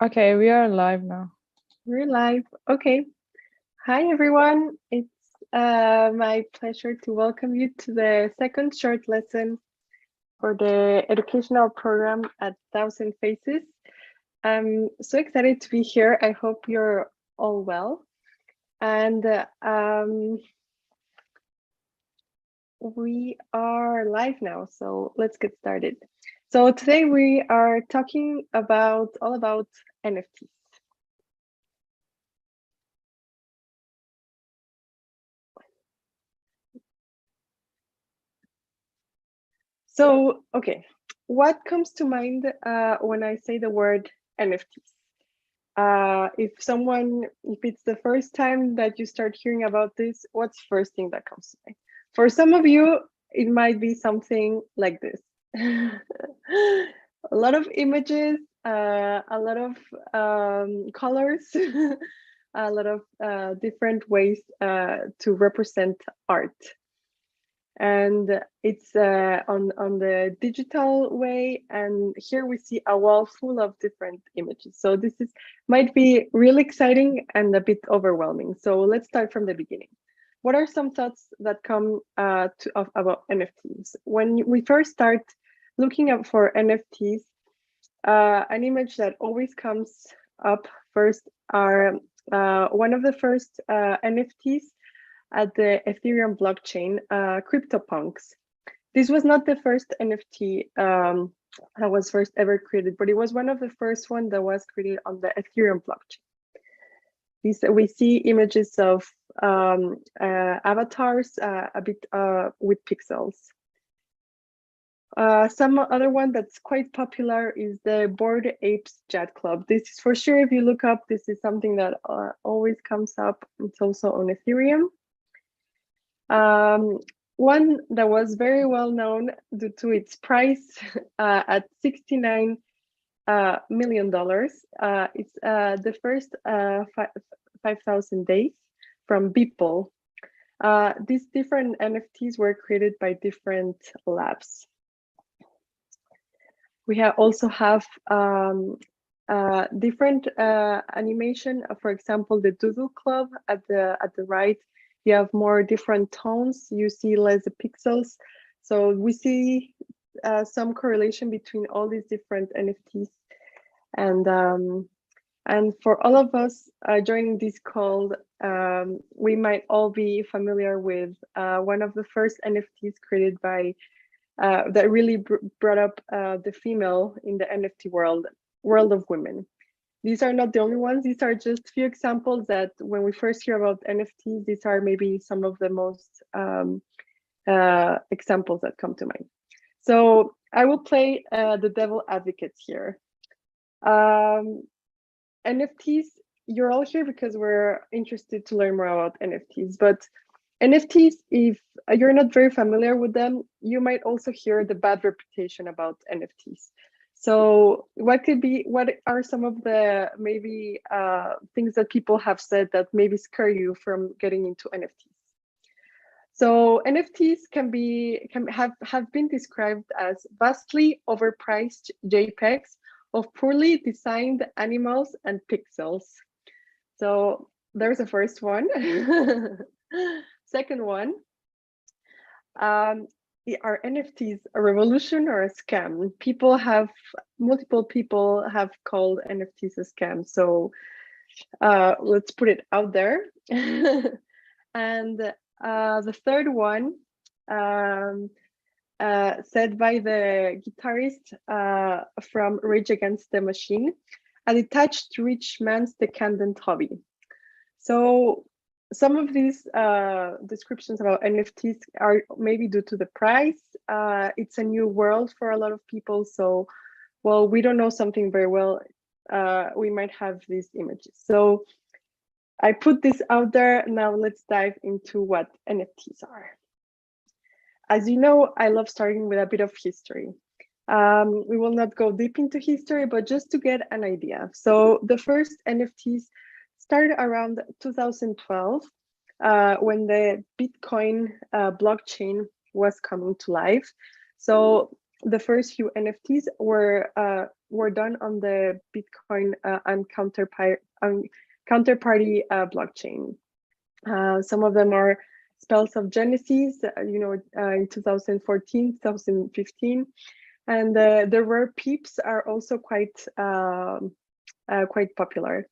Okay, we are live now. We're live. Okay. Hi, everyone. It's my pleasure to welcome you to the second short lesson for the educational program at Thousand Faces. I'm so excited to be here. I hope you're all well. And we are live now, so let's get started. So today we are talking all about NFTs. So, okay, what comes to mind when I say the word NFTs? If it's the first time that you start hearing about this, what's first thing that comes to mind? For some of you, it might be something like this. A lot of images, a lot of colors, a lot of different ways to represent art, and it's on the digital way, and here we see a wall full of different images. So this is might be really exciting and a bit overwhelming. So let's start from the beginning. What are some thoughts that come about NFTs? When we first start looking up for NFTs, an image that always comes up first are one of the first NFTs at the Ethereum blockchain, CryptoPunks. This was not the first NFT that was first ever created, but it was one of the first one that was created on the Ethereum blockchain. We see images of avatars a bit with pixels. Some other one that's quite popular is the Bored Apes Chat Club. This is for sure, if you look up, this is something that always comes up. It's also on Ethereum. One that was very well known due to its price at $69 million. It's the first 5,000 days from Beeple. These different NFTs were created by different labs. We also have different animation. For example, the Doodle Club at the right. You have more different tones. You see less pixels. So we see some correlation between all these different NFTs, and for all of us joining this call, we might all be familiar with one of the first NFTs created by that really brought up the female in the NFT world of women. These are not the only ones. These are just few examples that when we first hear about NFTs, these are maybe some of the most examples that come to mind. So I will play the devil advocate here. NFTs, you're all here because we're interested to learn more about NFTs, but NFTs, if you're not very familiar with them, you might also hear the bad reputation about NFTs. So what are some of the maybe things that people have said that maybe scare you from getting into NFTs? So NFTs have been described as vastly overpriced JPEGs of poorly designed animals and pixels. So there's the first one. Second one, are NFTs a revolution or a scam? Multiple people have called NFTs a scam. So let's put it out there. And the third one, said by the guitarist from Rage Against the Machine, a detached rich man's decadent hobby. So some of these descriptions about NFTs are maybe due to the price. It's a new world for a lot of people. So, well, we don't know something very well. We might have these images. So I put this out there. Now let's dive into what NFTs are. As you know, I love starting with a bit of history. We will not go deep into history, but just to get an idea. So the first NFTs started around 2012 when the Bitcoin blockchain was coming to life. So the first few NFTs were were done on the Bitcoin and counterparty blockchain. Some of them are Spells of Genesis, in 2014, 2015, and the rare peeps are also quite popular.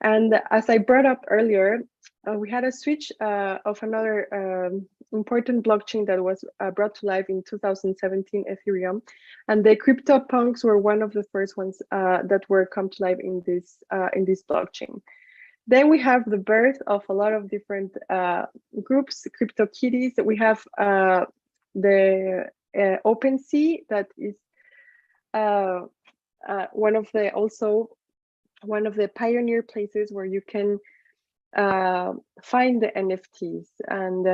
And as I brought up earlier, we had a switch of another important blockchain that was brought to life in 2017, Ethereum, and the CryptoPunks were one of the first ones that were come to life in this blockchain. Then we have the birth of a lot of different groups, CryptoKitties. We have the OpenSea, that is one of the pioneer places where you can find the NFTs, and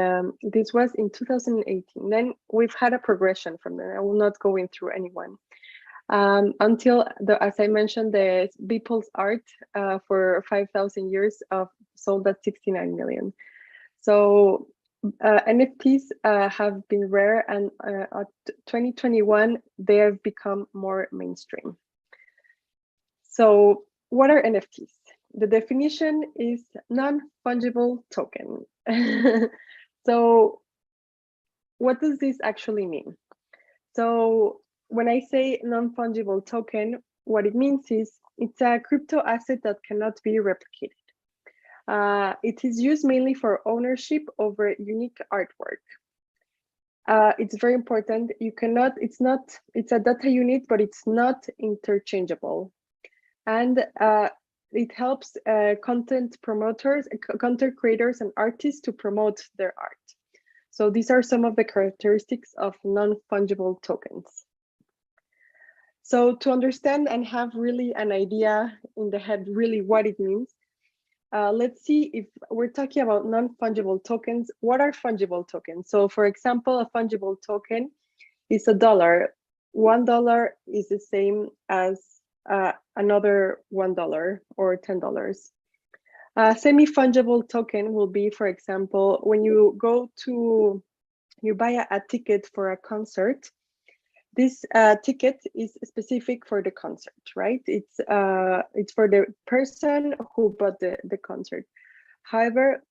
this was in 2018. Then we've had a progression from there. I will not go in through anyone. Until, as I mentioned, the Beeple's art for 5,000 years sold at 69 million. So NFTs have been rare, and at 2021, they have become more mainstream. So what are NFTs? The definition is non-fungible token. So what does this actually mean? So when I say non-fungible token, what it means is it's a crypto asset that cannot be replicated. It is used mainly for ownership over unique artwork. It's very important. It's a data unit, but it's not interchangeable. And it helps content promoters, content creators, and artists to promote their art. So these are some of the characteristics of non-fungible tokens. So to understand and have really an idea in the head, really what it means, let's see if we're talking about non-fungible tokens. What are fungible tokens? So for example, a fungible token is $1. $1 is the same as another $1 or $10. A semi-fungible token will be, for example, when you buy a ticket for a concert. This ticket is specific for the concert, right? It's for the person who bought the concert. However,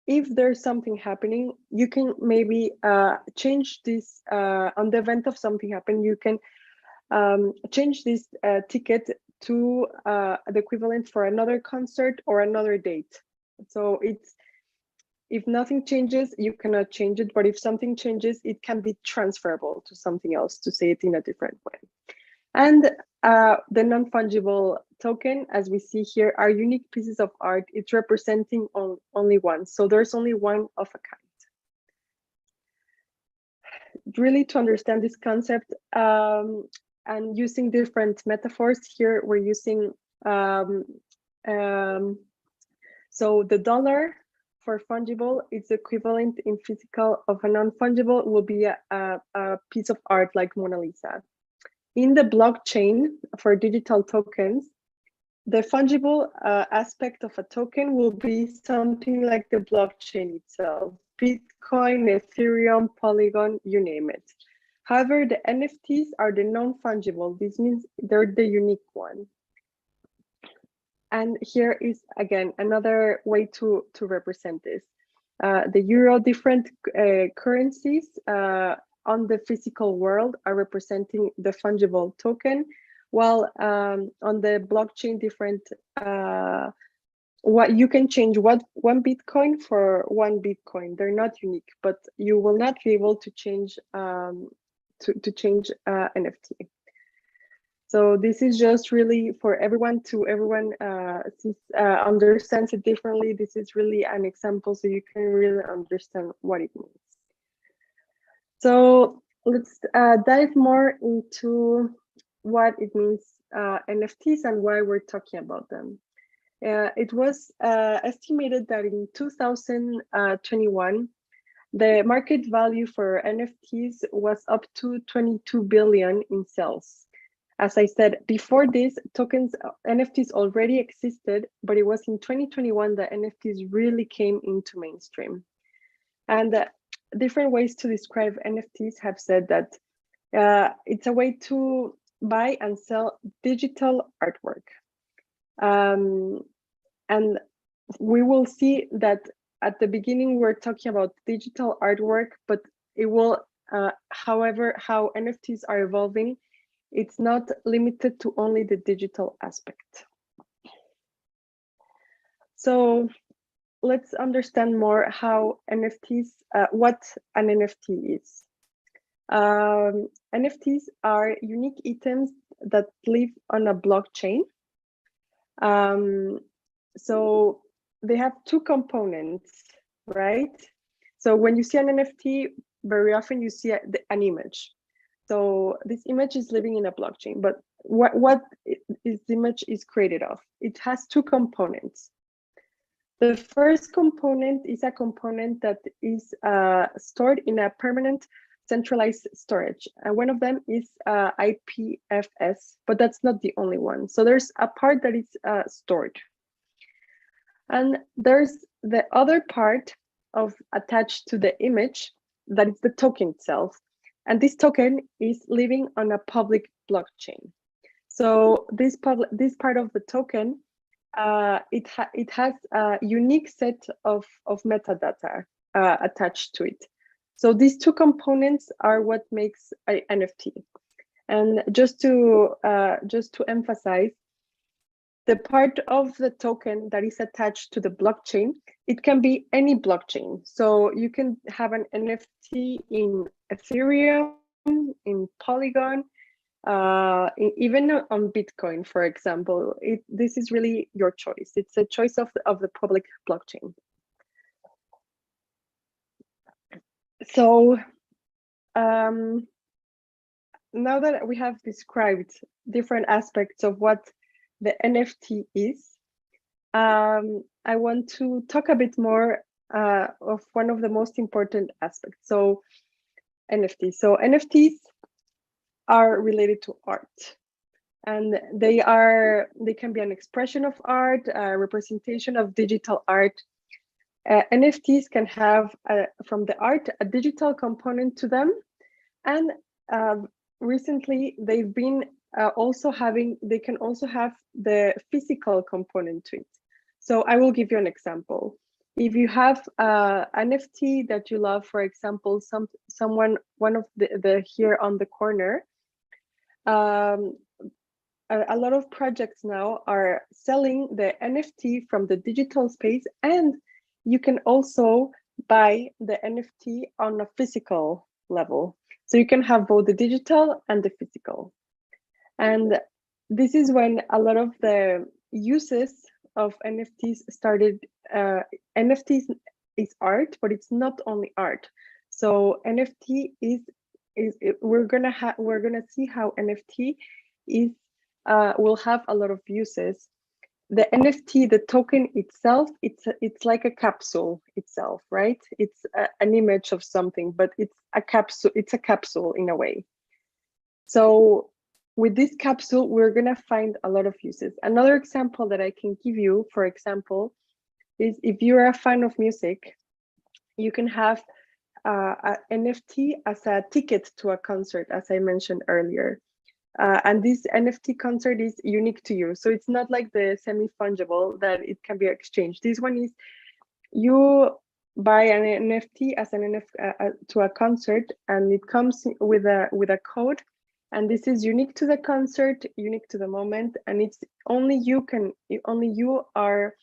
if there's something happening, you can maybe change this on the event of something happening. You can change this ticket to the equivalent for another concert or another date. So if nothing changes, you cannot change it. But if something changes, it can be transferable to something else, to say it in a different way. And the non-fungible token, as we see here, are unique pieces of art. It's representing only one. So there's only one of a kind. Really, to understand this concept, and using different metaphors here, we're using, so the dollar for fungible is equivalent in physical of a non-fungible will be a piece of art like Mona Lisa. In the blockchain for digital tokens, the fungible aspect of a token will be something like the blockchain itself, Bitcoin, Ethereum, Polygon, you name it. However, the NFTs are the non-fungible. This means they're the unique one. And here is, again, another way to represent this. The euro, different currencies on the physical world are representing the fungible token, while on the blockchain, different, what you can change one Bitcoin for one Bitcoin. They're not unique, but you will not be able to change NFT. So this is just really for everyone understands it differently. This is really an example so you can really understand what it means. So let's dive more into what it means, NFTs, and why we're talking about them. It was estimated that in 2021, the market value for NFTs was up to 22 billion in sales. As I said, before this, NFTs already existed, but it was in 2021 that NFTs really came into mainstream. And different ways to describe NFTs have said that it's a way to buy and sell digital artwork. And we will see that at the beginning we're talking about digital artwork, but it will, however, how NFTs are evolving, it's not limited to only the digital aspect. So let's understand more how NFTs, what an NFT is. NFTs are unique items that live on a blockchain. So they have two components, right? So when you see an NFT, very often you see an image. So this image is living in a blockchain, but what this image is created of? It has two components. The first component is a component that is stored in a permanent centralized storage. One of them is IPFS, but that's not the only one. So there's a part that is stored. And there's the other part of attached to the image, that is the token itself. And this token is living on a public blockchain. So this part of the token, it has a unique set of metadata attached to it. So these two components are what makes an NFT. And just to emphasize, the part of the token that is attached to the blockchain, it can be any blockchain. So you can have an NFT in Ethereum, in Polygon, even on Bitcoin, for example. This is really your choice. It's a choice of the public blockchain. So now that we have described different aspects of what the NFT is, I want to talk a bit more of one of the most important aspects. So NFTs. So NFTs are related to art, and they can be an expression of art, a representation of digital art. NFTs can have from the art a digital component to them, and recently they've been they can also have the physical component to it. So I will give you an example. If you have an NFT that you love, for example, one of the here on the corner, a lot of projects now are selling the NFT from the digital space, and you can also buy the NFT on a physical level. So you can have both the digital and the physical. And this is when a lot of the uses of NFTs started. NFTs is art, but it's not only art. So NFT we're gonna see how NFT will have a lot of uses. The NFT, the token itself, it's like a capsule itself, right? It's an image of something, but it's a capsule. It's a capsule in a way. So with this capsule, we're gonna find a lot of uses. Another example that I can give you, for example, is if you're a fan of music, you can have an NFT as a ticket to a concert, as I mentioned earlier. And this NFT concert is unique to you. So it's not like the semi-fungible that it can be exchanged. This one is you buy an NFT as an NFT to a concert, and it comes with a code. And this is unique to the concert, unique to the moment, and it's only you are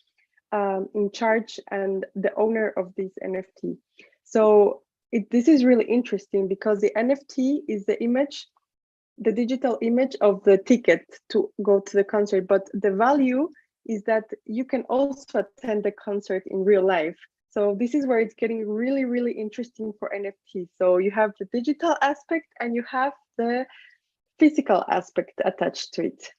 in charge and the owner of this NFT. So this is really interesting because the NFT is the image, the digital image of the ticket to go to the concert, but the value is that you can also attend the concert in real life. So this is where it's getting really, really interesting for NFT. So you have the digital aspect and you have the physical aspect attached to it.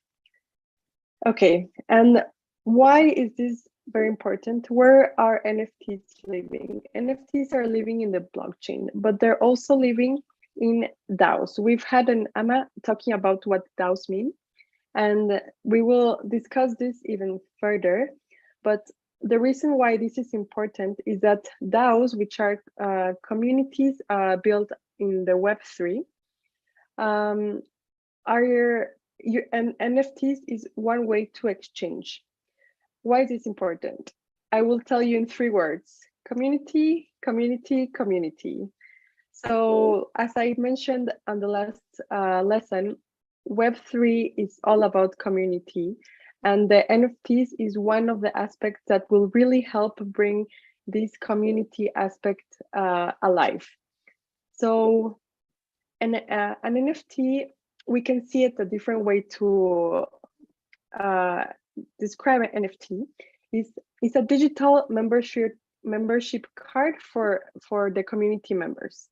Okay, and why is this very important? Where are NFTs living? NFTs are living in the blockchain, but they're also living in DAOs. We've had an Emma talking about what DAOs mean, and we will discuss this even further. But the reason why this is important is that DAOs, which are communities built in the Web3, and NFTs is one way to exchange. Why is this important? I will tell you in 3 words: community, community, community. So, as I mentioned on the last lesson, Web3 is all about community, and the NFTs is one of the aspects that will really help bring this community aspect alive. So, an NFT, we can see it a different way to uh, describe an NFT. Is a digital membership card for the community members.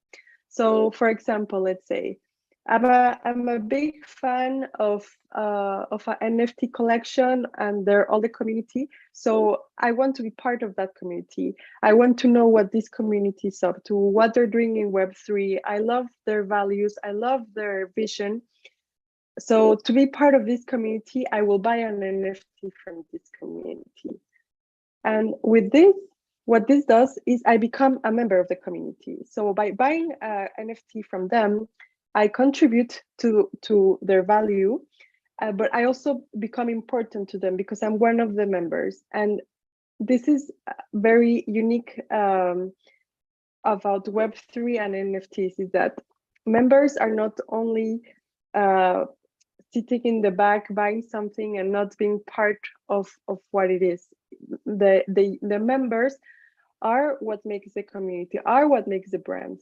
So, for example, let's say I'm a big fan of an NFT collection, and they're all the community. So I want to be part of that community. I want to know what this community is up to, what they're doing in Web3. I love their values. I love their vision. So to be part of this community, I will buy an NFT from this community. And with this, what this does is I become a member of the community. So by buying an NFT from them, I contribute to their value, but I also become important to them because I'm one of the members. And this is very unique about Web3 and NFTs, is that members are not only sitting in the back buying something and not being part of what it is. The members are what makes the community, are what makes the brand.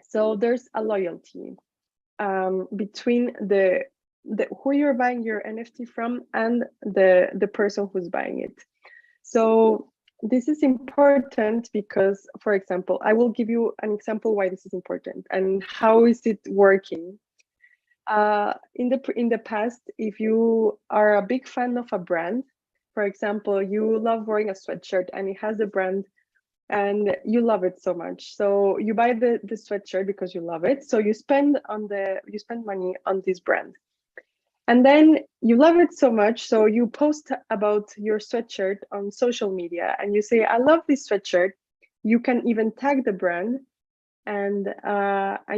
So there's a loyalty between the who you're buying your NFT from and the person who's buying it. So this is important because, for example, I will give you an example why this is important and how is it working. In the past, if you are a big fan of a brand, for example, you love wearing a sweatshirt and it has a brand and you love it so much, so you buy the sweatshirt because you love it, so you spend money on this brand, and then you love it so much, so you post about your sweatshirt on social media and you say, I love this sweatshirt. You can even tag the brand, and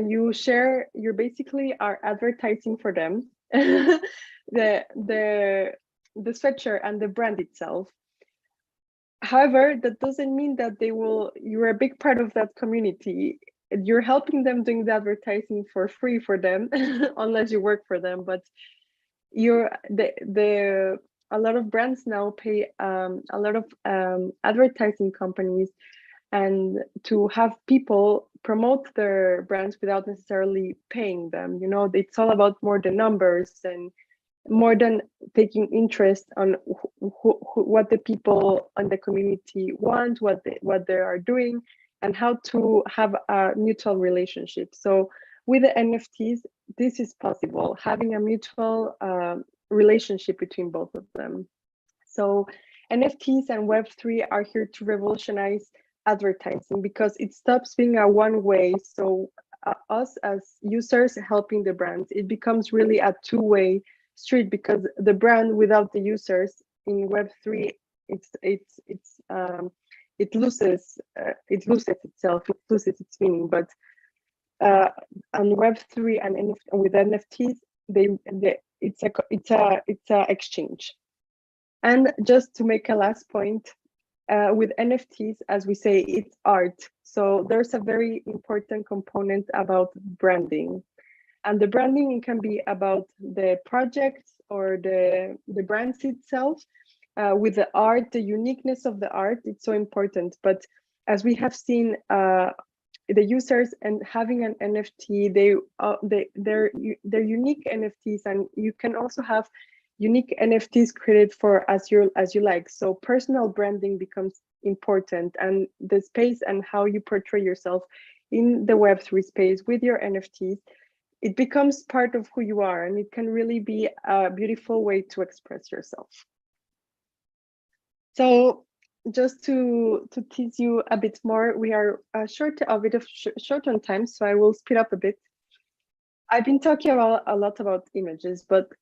you share. You basically are advertising for them the sweatshirt and the brand itself. However, that doesn't mean that you're a big part of that community. You're helping them doing the advertising for free for them, unless you work for them. But a lot of brands now pay a lot of advertising companies and to have people promote their brands without necessarily paying them. You know, it's all about more the numbers and more than taking interest on what the people on the community want, what they are doing, and how to have a mutual relationship. So with the NFTs, this is possible, having a mutual relationship between both of them. So NFTs and Web3 are here to revolutionize advertising because it stops being a one way. So us as users helping the brands, it becomes really a two-way street, because the brand without the users in Web3, it loses itself, it loses its meaning. But on Web3 and with NFTs, it's a exchange. And just to make a last point, with NFTs, as we say, it's art. So there's a very important component about branding. And the branding can be about the projects or the brands itself. With the art, the uniqueness of the art, it's so important. But as we have seen, the users and having an NFT, they're unique NFTs, and you can also have unique NFTs created for as you like. So personal branding becomes important, and the space and how you portray yourself in the Web3 space with your NFTs, it becomes part of who you are, and it can really be a beautiful way to express yourself. So just to tease you a bit more, we are short on time, so I will speed up a bit. I've been talking a lot about images, but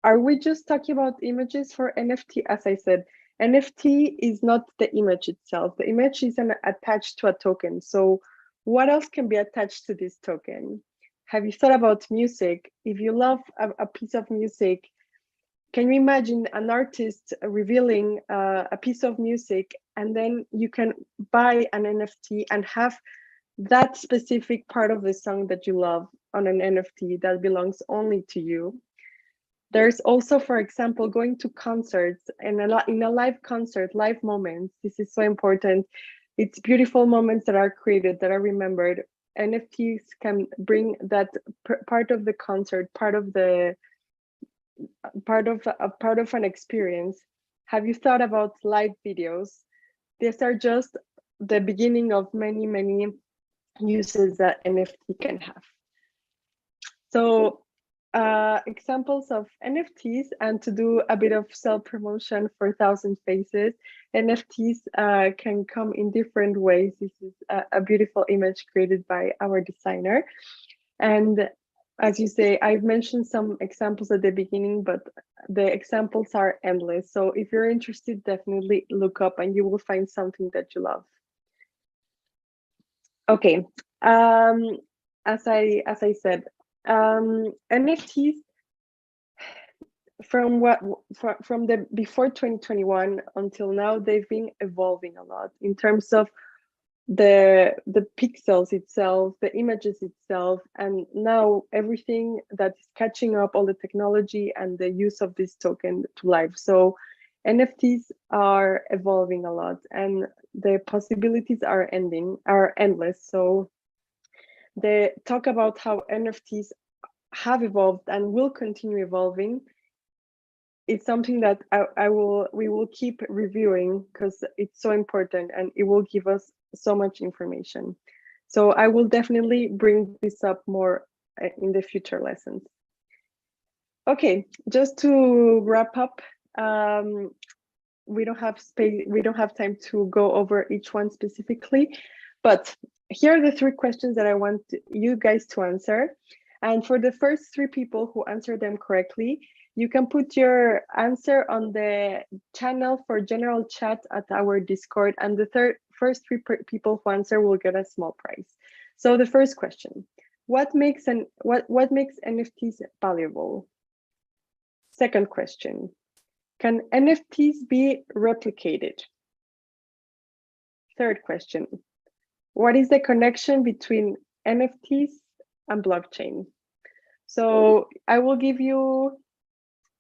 are we just talking about images for NFT? As I said, NFT is not the image itself. The image is attached to a token. So what else can be attached to this token? Have you thought about music? If you love a piece of music, can you imagine an artist revealing a piece of music, and then you can buy an NFT and have that specific part of the song that you love on an NFT that belongs only to you? There's also, for example, going to concerts and in a live concert, live moments. This is so important. It's beautiful moments that are created, that are remembered. NFTs can bring that part of the concert, part of an experience. Have you thought about live videos? These are just the beginning of many uses that NFT can have. So examples of NFTs, and to do a bit of self-promotion for Thousand Faces, NFTs can come in different ways. This is a beautiful image created by our designer. And as you say, I've mentioned some examples at the beginning, but the examples are endless. So if you're interested, definitely look up and you will find something that you love. Okay, as I said, NFTs from the before 2021 until now, they've been evolving a lot in terms of the pixels itself, the images itself, and now everything that is catching up, all the technology and the use of this token to life. So NFTs are evolving a lot, and the possibilities are endless. So they talk about how NFTs have evolved and will continue evolving. It's something that we will keep reviewing because it's so important and it will give us so much information. So I will definitely bring this up more in the future lessons. Okay, just to wrap up, we don't have space, we don't have time to go over each one specifically, but here are the 3 questions that I want you guys to answer. And for the first 3 people who answer them correctly, you can put your answer on the channel for general chat at our Discord, and the first 3 people who answer will get a small prize. So the first question: what makes NFTs valuable? Second question: can NFTs be replicated? Third question: what is the connection between NFTs and blockchain? So I will give you,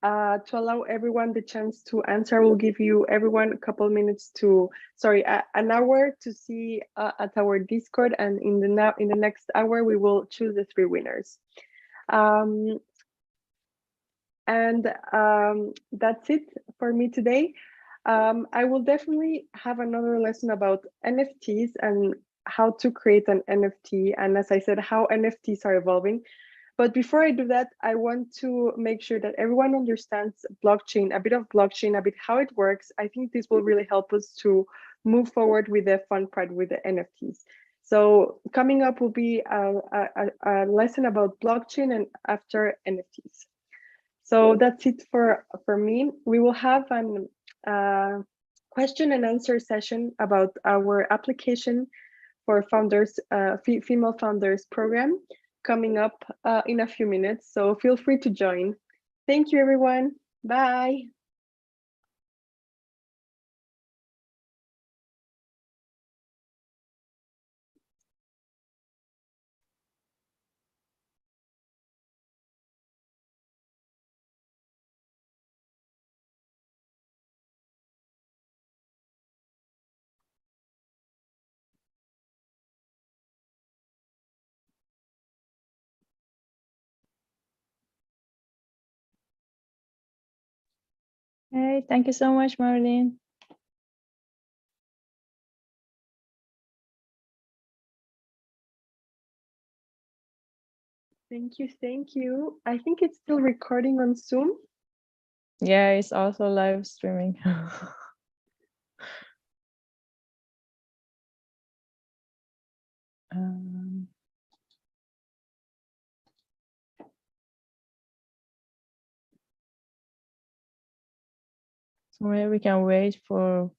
to allow everyone the chance to answer, I will give you everyone a couple minutes an hour to see at our Discord, and in the next hour we will choose the 3 winners. That's it for me today. I will definitely have another lesson about NFTs and how to create an NFT, and as I said, how NFTs are evolving. But before I do that, I want to make sure that everyone understands blockchain, a bit how it works. I think this will really help us to move forward with the fun part with the NFTs. So coming up will be a lesson about blockchain and after NFTs. So that's it for me. We will have an question and answer session about our application for founders, female founders program coming up in a few minutes. So feel free to join. Thank you, everyone. Bye. Hey, thank you so much, Marlene. Thank you. I think it's still recording on Zoom. Yeah, it's also live streaming. So maybe we can wait for